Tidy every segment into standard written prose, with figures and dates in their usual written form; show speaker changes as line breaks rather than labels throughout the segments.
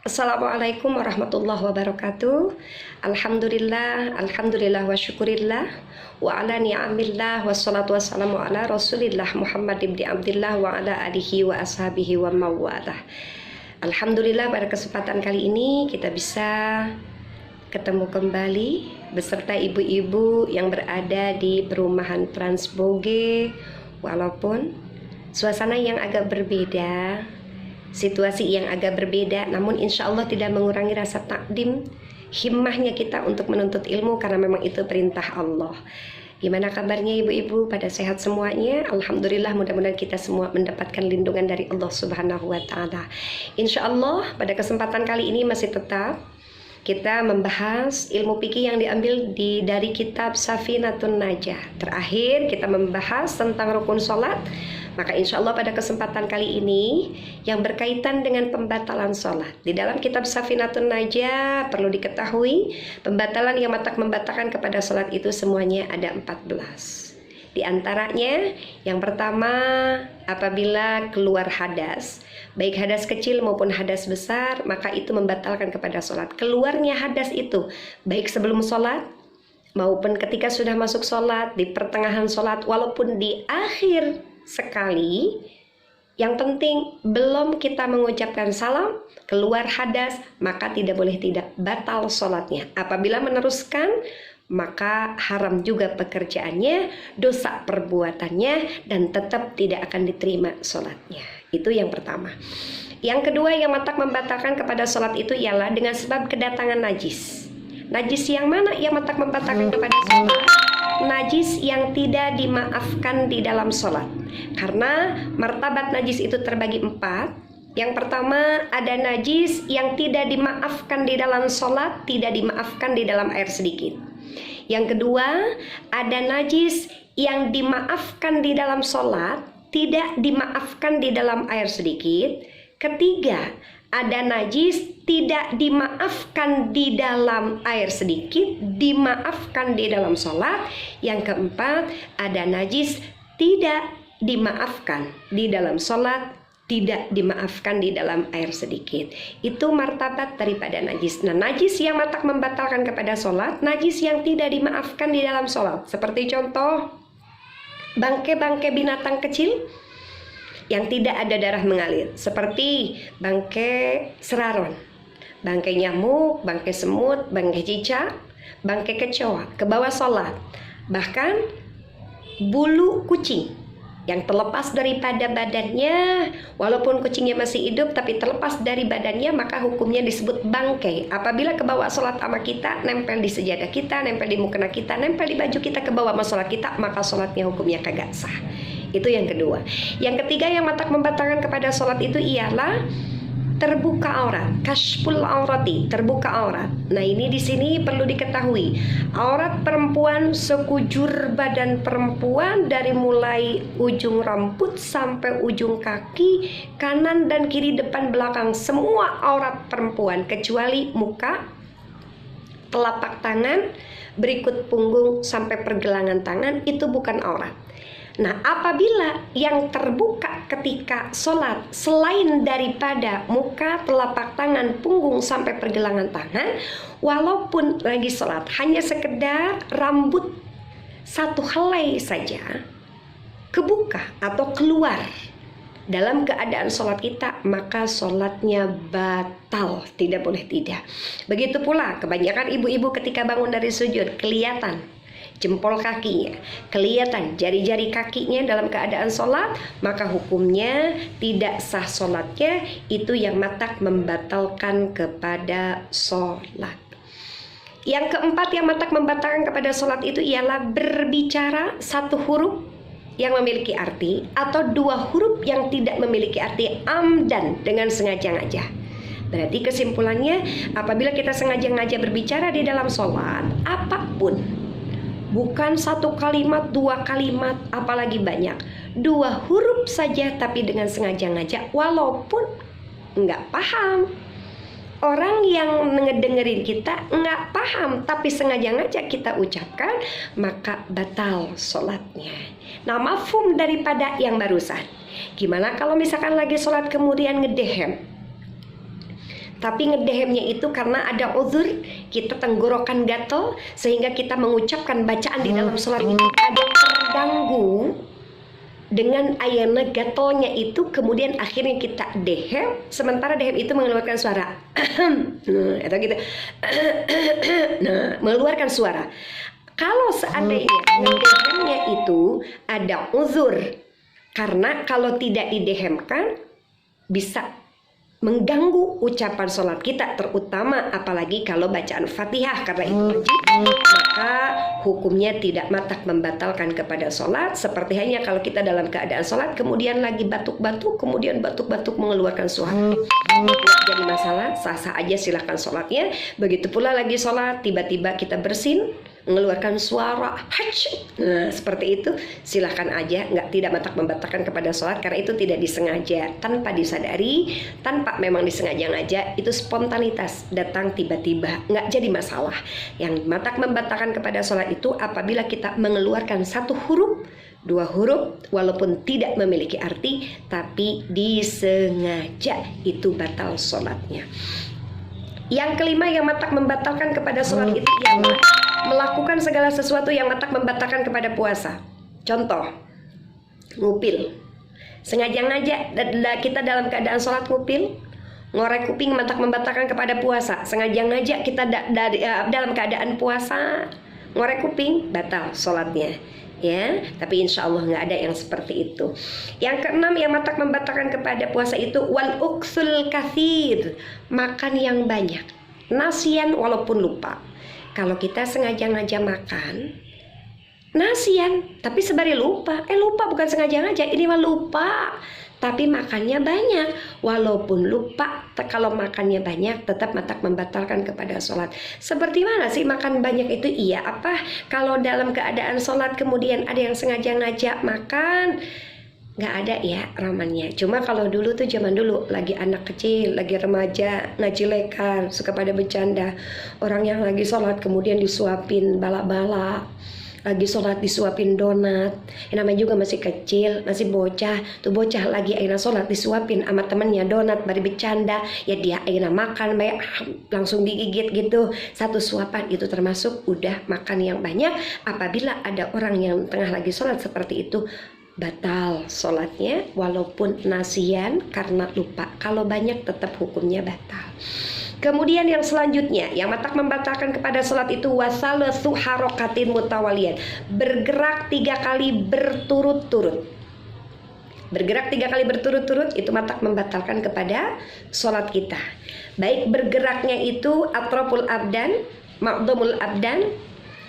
Assalamualaikum warahmatullahi wabarakatuh. Alhamdulillah wa syukurillah wa ala ni'amillah wassalatu wassalamu ala rasulillah Muhammad ibn Abdillah wa ala alihi wa ashabihi wa mawalah. Alhamdulillah, pada kesempatan kali ini kita bisa ketemu kembali beserta ibu-ibu yang berada di perumahan Transboge. Walaupun suasana yang agak berbeda, situasi yang agak berbeda, namun insya Allah tidak mengurangi rasa takdim, himmahnya kita untuk menuntut ilmu, karena memang itu perintah Allah. Gimana kabarnya ibu-ibu? Pada sehat semuanya? Alhamdulillah, mudah-mudahan kita semua mendapatkan lindungan dari Allah Subhanahu wa Ta'ala. Insya Allah pada kesempatan kali ini masih tetap kita membahas ilmu fikih yang diambil dari kitab Safinatun Najah. Terakhir kita membahas tentang rukun sholat. Maka insya Allah pada kesempatan kali ini yang berkaitan dengan pembatalan sholat, di dalam kitab Safinatun Najah perlu diketahui pembatalan yang membatalkan kepada sholat itu semuanya ada 14. Di antaranya yang pertama, apabila keluar hadas, baik hadas kecil maupun hadas besar, maka itu membatalkan kepada sholat. Keluarnya hadas itu baik sebelum sholat maupun ketika sudah masuk sholat, di pertengahan sholat, walaupun di akhir sekali, yang penting belum kita mengucapkan salam, keluar hadas, maka tidak boleh tidak batal sholatnya. Apabila meneruskan, maka haram juga pekerjaannya, dosa perbuatannya, dan tetap tidak akan diterima sholatnya. Itu yang pertama. Yang kedua yang membatalkan kepada sholat itu ialah dengan sebab kedatangan najis. Najis yang mana yang membatalkan kepada sholat? Najis yang tidak dimaafkan di dalam sholat. Karena martabat najis itu terbagi 4. Yang pertama, ada najis yang tidak dimaafkan di dalam sholat, tidak dimaafkan di dalam air sedikit. Yang kedua, ada najis yang dimaafkan di dalam sholat, tidak dimaafkan di dalam air sedikit. Ketiga, ada najis tidak dimaafkan di dalam air sedikit, dimaafkan di dalam sholat. Yang keempat, ada najis tidak dimaafkan di dalam sholat, tidak dimaafkan di dalam air sedikit. Itu martabat daripada najis. Nah, najis yang membatalkan kepada sholat, najis yang tidak dimaafkan di dalam sholat. Seperti contoh, bangkai-bangkai binatang kecil yang tidak ada darah mengalir, seperti bangkai seraron, bangkai nyamuk, bangkai semut, bangkai cicak, bangkai kecoa, ke bawah sholat. Bahkan bulu kucing yang terlepas daripada badannya, walaupun kucingnya masih hidup tapi terlepas dari badannya, maka hukumnya disebut bangkai. Apabila ke bawah sholat sama kita, nempel di sejadah kita, nempel di mukena kita, nempel di baju kita, ke bawah sholat kita, maka sholatnya hukumnya kagak sah. Itu yang kedua. Yang ketiga yang membatalkan kepada sholat itu ialah terbuka aurat, kashful aurati, terbuka aurat. Nah, ini di sini perlu diketahui, aurat perempuan sekujur badan perempuan dari mulai ujung rambut sampai ujung kaki, kanan dan kiri, depan belakang, semua aurat perempuan kecuali muka, telapak tangan, berikut punggung sampai pergelangan tangan, itu bukan aurat. Nah, apabila yang terbuka ketika sholat selain daripada muka, telapak tangan, punggung sampai pergelangan tangan, walaupun lagi sholat hanya sekedar rambut satu helai saja kebuka atau keluar dalam keadaan sholat kita, maka sholatnya batal, tidak boleh tidak. Begitu pula kebanyakan ibu-ibu ketika bangun dari sujud kelihatan jempol kakinya, kelihatan jari-jari kakinya dalam keadaan sholat, maka hukumnya tidak sah sholatnya. Itu yang membatalkan kepada sholat. Yang keempat yang membatalkan kepada sholat itu ialah berbicara satu huruf yang memiliki arti atau dua huruf yang tidak memiliki arti, amdan, dengan sengaja-ngaja. Berarti kesimpulannya, apabila kita sengaja-ngaja berbicara di dalam sholat, apapun, bukan satu kalimat, dua kalimat, apalagi banyak, dua huruf saja tapi dengan sengaja-ngaja, walaupun nggak paham. Orang yang ngedengerin kita nggak paham, tapi sengaja-ngaja kita ucapkan, maka batal sholatnya. Nah, mafhum daripada yang barusan. Gimana kalau misalkan lagi sholat kemudian ngedehem? Tapi ngedehemnya itu karena ada uzur, kita tenggorokan gatel sehingga kita mengucapkan bacaan di dalam sholat itu ada terganggu dengan ayana gatelnya itu, kemudian akhirnya kita dehem, sementara dehem itu mengeluarkan suara atau gitu mengeluarkan suara. Kalau seandainya ngedehemnya itu ada uzur, karena kalau tidak didehemkan bisa mengganggu ucapan sholat kita, terutama apalagi kalau bacaan Fatihah, karena itu wajib, maka hukumnya tidak matak membatalkan kepada sholat. Seperti hanya kalau kita dalam keadaan sholat kemudian lagi batuk-batuk, kemudian batuk-batuk mengeluarkan suara, tidak jadi masalah, sah-sah aja, silahkan sholatnya. Begitu pula lagi sholat tiba-tiba kita bersin mengeluarkan suara hach, nah seperti itu silahkan aja, tidak matak membatalkan kepada sholat, karena itu tidak disengaja, tanpa disadari, tanpa memang disengaja, itu spontanitas datang tiba-tiba, nggak jadi masalah. Yang matak membatalkan kepada sholat itu apabila kita mengeluarkan satu huruf, dua huruf, walaupun tidak memiliki arti tapi disengaja, itu batal sholatnya. Yang kelima yang matak membatalkan kepada sholat itu ialah melakukan segala sesuatu yang matak membatalkan kepada puasa. Contoh, ngupil. Sengaja kita dalam keadaan sholat ngupil, ngorek kuping matak membatalkan kepada puasa. Sengaja kita dalam keadaan puasa ngorek kuping, batal sholatnya. Ya, tapi insya Allah nggak ada yang seperti itu. Yang keenam yang matak membatalkan kepada puasa itu wal uksul kathir, makan yang banyak, nasian walaupun lupa. Kalau kita sengaja makan nasian, tapi sebari lupa, lupa bukan sengaja, ini mah lupa, tapi makannya banyak, walaupun lupa. Kalau makannya banyak tetap matak membatalkan kepada sholat. Seperti mana sih makan banyak itu? Iya, apa kalau dalam keadaan sholat kemudian ada yang sengaja ngajak makan? Nggak ada ya ramannya. Cuma kalau dulu tuh, zaman dulu lagi anak kecil, lagi remaja, ngaji lekar, suka pada bercanda, orang yang lagi sholat kemudian disuapin bala-bala, lagi sholat disuapin donat. Yang namanya juga masih kecil, masih bocah. Tuh bocah lagi aina sholat disuapin sama temennya donat, bari bercanda. Ya dia aina makan, langsung digigit gitu. Satu suapan itu termasuk udah makan yang banyak. Apabila ada orang yang tengah lagi sholat seperti itu, batal sholatnya walaupun nasian karena lupa. Kalau banyak tetap hukumnya batal. Kemudian yang selanjutnya yang matak membatalkan kepada sholat itu wasalatu harokatin mutawalian, bergerak 3 kali berturut-turut. Bergerak 3 kali berturut-turut itu matak membatalkan kepada sholat kita. Baik bergeraknya itu atroful abdan, ma'dhumul abdan,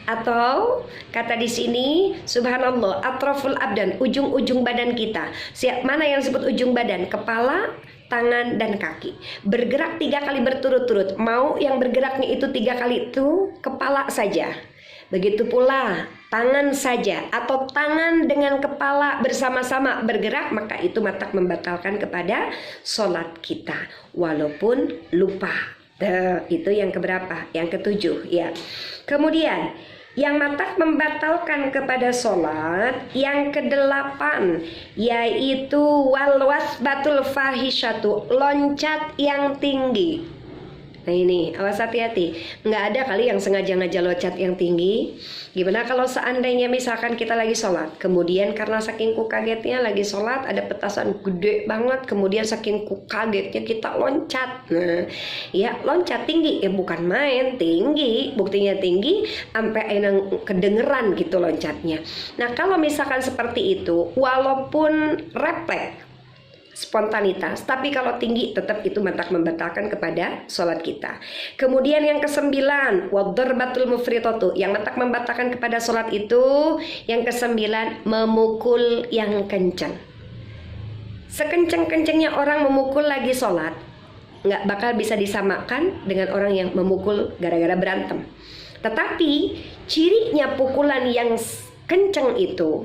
atau kata di sini subhanallah atroful abdan, ujung-ujung badan kita. Mana yang disebut ujung badan? Kepala, tangan, dan kaki. Bergerak 3 kali berturut-turut. Mau yang bergeraknya itu 3 kali itu kepala saja. Begitu pula tangan saja, atau tangan dengan kepala bersama-sama bergerak, maka itu matak membatalkan kepada sholat kita walaupun lupa. Itu yang keberapa? Yang ketujuh ya. Kemudian yang matak membatalkan kepada sholat yang kedelapan yaitu wal wasbatul fahisyatu, loncat yang tinggi. Nah ini awas hati-hati, nggak ada kali yang sengaja loncat yang tinggi. Gimana kalau seandainya misalkan kita lagi sholat, kemudian karena saking ku kagetnya lagi sholat ada petasan gede banget, kemudian saking ku kagetnya kita loncat. Nah ya loncat tinggi, bukan main tinggi, buktinya tinggi sampai enang kedengeran gitu loncatnya. Nah kalau misalkan seperti itu, walaupun refleks spontanitas, tapi kalau tinggi tetap itu matak membatalkan kepada sholat kita. Kemudian yang kesembilan waddarbatul mufritatu, yang matak membatalkan kepada sholat itu yang kesembilan memukul yang kencang. Sekencang-kencangnya orang memukul lagi sholat nggak bakal bisa disamakan dengan orang yang memukul gara-gara berantem. Tetapi cirinya pukulan yang kencang itu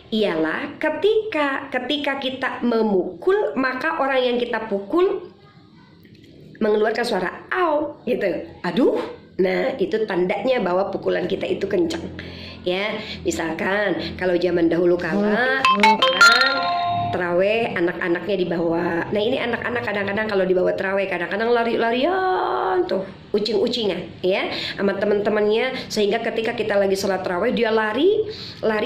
ialah ketika kita memukul, maka orang yang kita pukul mengeluarkan suara au gitu, aduh. Nah itu tandanya bahwa pukulan kita itu kencang ya. Misalkan kalau zaman dahulu kala orang Terawih anak-anaknya dibawa. Nah ini anak-anak kadang-kadang kalau dibawa terawih kadang-kadang lari-larian tuh, ucing-ucingan ya sama teman-temannya, sehingga ketika kita lagi sholat terawih dia lari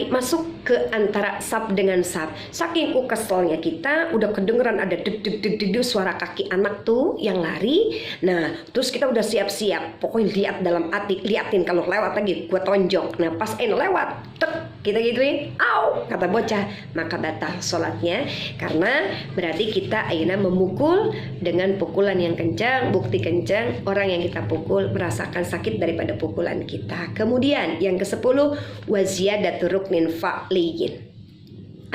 masuk ke antara saf dengan saf. Saking keselnya kita udah kedengeran ada deg suara kaki anak tuh yang lari. Nah terus kita udah siap-siap, pokoknya lihat dalam hati, liatin kalau lewat lagi gua tonjok. Nah pas lewat tek kita gituin, au kata bocah, maka batal sholatnya, karena berarti kita akhirnya memukul dengan pukulan yang kencang. Bukti kencang, orang yang kita pukul merasakan sakit daripada pukulan kita. Kemudian yang ke-10, waziyadatu ruknin fa'liyin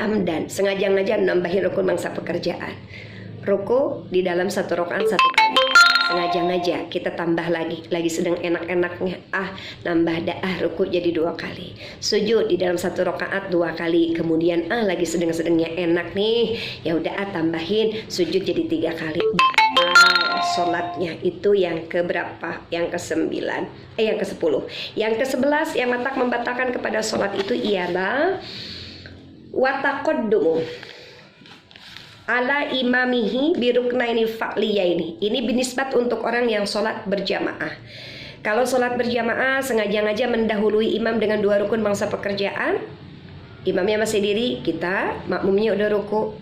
amdan, sengaja-ngaja nambahin rukun mangsa pekerjaan. Ruku di dalam satu rakaat 1 kali, sengaja-ngaja kita tambah lagi sedang enak-enaknya nambah ruku jadi 2 kali, sujud di dalam satu rakaat 2 kali, kemudian lagi sedang-sedangnya enak nih, ya udah tambahin sujud jadi 3 kali. Sholatnya itu yang keberapa? Yang ke-9, yang ke-10. Yang ke-11 yang membatalkan kepada sholat itu ialah wataqaddumu ala imamihi biruknaini fa'liyaini. Ini binisbat untuk orang yang sholat berjamaah. Kalau sholat berjamaah sengaja-ngaja mendahului imam dengan 2 rukun bangsa pekerjaan, imamnya masih diri, kita makmumnya udah ruku,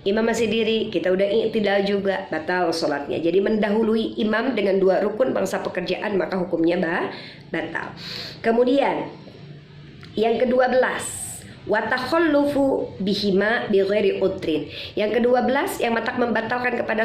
imam masih diri, kita udah i'tidal juga, batal sholatnya. Jadi mendahului imam dengan 2 rukun bangsa pekerjaan maka hukumnya batal. Kemudian yang ke-12, watakhallufu bihima bighairi udrin. Yang ke-12 yang membatalkan kepada